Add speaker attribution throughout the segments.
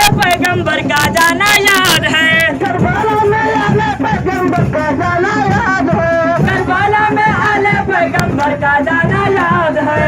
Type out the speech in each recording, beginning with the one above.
Speaker 1: आले पैगंबर का जाना याद है,
Speaker 2: करबला में आले पैगंबर का जाना याद है,
Speaker 1: करबला में आले पैगंबर का जाना याद है,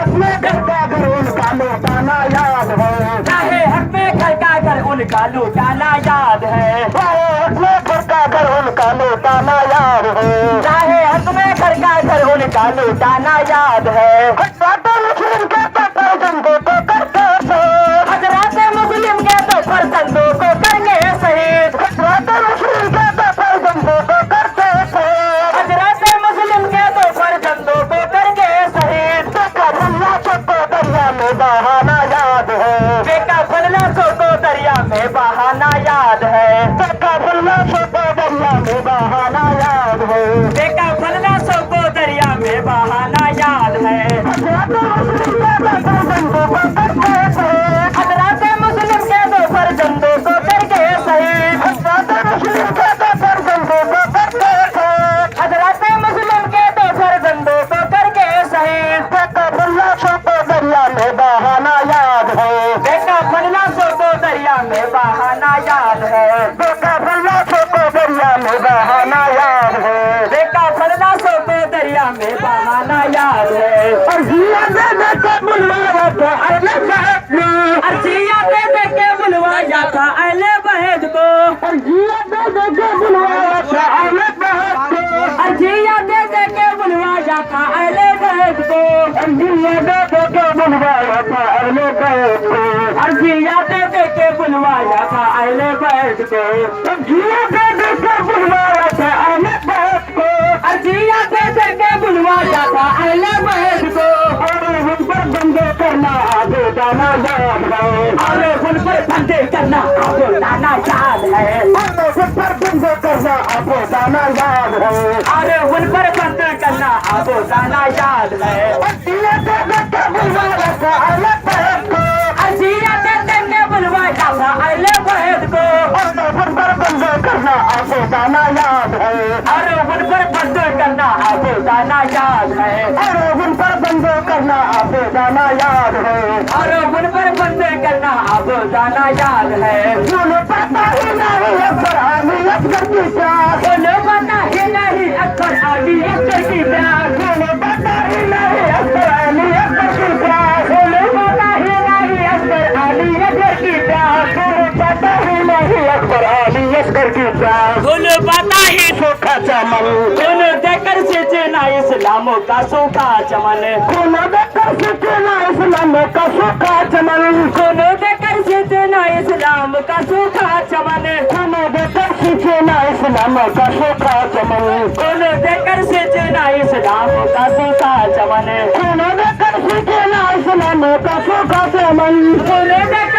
Speaker 2: अपने घर का घर उनका लौटाना याद है,
Speaker 1: चाहे हक में घर का घर उनका लौटाना याद है,
Speaker 2: अपने घर का घर उनका लौटाना याद है,
Speaker 1: चाहे हक में घर का घर उनका लौटाना याद है।
Speaker 2: हजरत मुस्लिम के तो फर्जंदों को करते शहीद,
Speaker 1: हजरत मुस्लिम के तो फर्जंदों को करेंगे शहीद,
Speaker 2: हजरत मुस्लिम के तो फर्जंदों को करते शहीद,
Speaker 1: हजरत मुस्लिम के तो फर्जंदों को करेंगे शहीद।
Speaker 2: बेका फल्ला सबको दरिया में बहाना याद है,
Speaker 1: बेका फलना सो को दरिया में बहाना याद है,
Speaker 2: बेका फल्ला सबको दरिया में बहाना याद है,
Speaker 1: बेका फलना सो को दरिया में बहाना याद है।
Speaker 2: हजरत मुस्लिम के तो फर्जंदों को करते शहीद,
Speaker 1: हजरत मुस्लिम के तो फर्जंदों को करके शहीद,
Speaker 2: हजरत मुस्लिम के तो फर्जंदों को करते शहीद,
Speaker 1: हजरत मुस्लिम के तो फर्जंदों को करके शहीद।
Speaker 2: बेका फल्ला सबको दरिया में बहाना याद है,
Speaker 1: बेका फलना सो को दरिया में बहाना याद है,
Speaker 2: बेका फल्ला सबको दरिया में बहाना याद है,
Speaker 1: बेका फलना सो को दरिया में बहाना याद है।
Speaker 2: अर्जिया दे दे के बुलवाया था अहले बैत ने,
Speaker 1: अर्जिया दे दे के बुलवाया था अहले बैत को,
Speaker 2: अर्जिया दे दे के बुलवाया था अहले बैत को,
Speaker 1: अर्जिया दे दे के बुलवाया था अहले बैत को,
Speaker 2: अर्जिया दे दे के बुलवाया था अहले बैत को,
Speaker 1: अर्जिया दे दे के बुलवाया था अहले बैत को,
Speaker 2: अर्जिया दे दे के बुलवाया था अहले बैत को,
Speaker 1: अर्जिया दे दे के बुलवाया था अहले बैत को।
Speaker 2: और उन पर बंदे करना आगे जाना याद है,
Speaker 1: और उन पर बंदे करना आपको जाना याद है,
Speaker 2: और उन पर बंदे करना आगे जाना याद है,
Speaker 1: और उन पर बंदे करना आपको जाना याद है।
Speaker 2: अर्जिया दे दे के बुलवाया था अहले बैत को,
Speaker 1: अर्जिया दे दे के बुलवाया था अहले बैत को,
Speaker 2: और उन पर बंदे करना आगे जाना याद है,
Speaker 1: और उन पर बंदे करना आपको जाना याद है,
Speaker 2: और उन पर बंदे करना आगे जाना याद है,
Speaker 1: और उन पर बंदे करना आपको जाना याद है।
Speaker 2: उन्हें पता ही नहीं अकबर आली असगर की प्यास,
Speaker 1: उन्हें पता ही नहीं अकबर आली असगर की प्यास,
Speaker 2: उन्हें पता ही नहीं अकबर आली असगर की प्यास,
Speaker 1: उन्हें पता ही नहीं अकबर आली असगर की प्यास,
Speaker 2: उन्हें पता ही नहीं अकबर आली असगर की प्यास,
Speaker 1: उन्हें पता ही
Speaker 2: सूखा चमन,
Speaker 1: उन्हें देखकर सींचना इस्लाम का सूखा चमन,
Speaker 2: उन्हें देखकर सीखना इस्लाम का सूखा चमन,
Speaker 1: उन्हें देखकर सींचना इस्लाम का सूखा चमन,
Speaker 2: उन्हें देखकर सीखना इस्लाम का सूखा चमन,
Speaker 1: उन्हें देखकर सींचना इस्लाम का सूखा चमन,
Speaker 2: उन्हें देखकर सीखना इस्लाम का सूखा चमन,
Speaker 1: उन्हें देखकर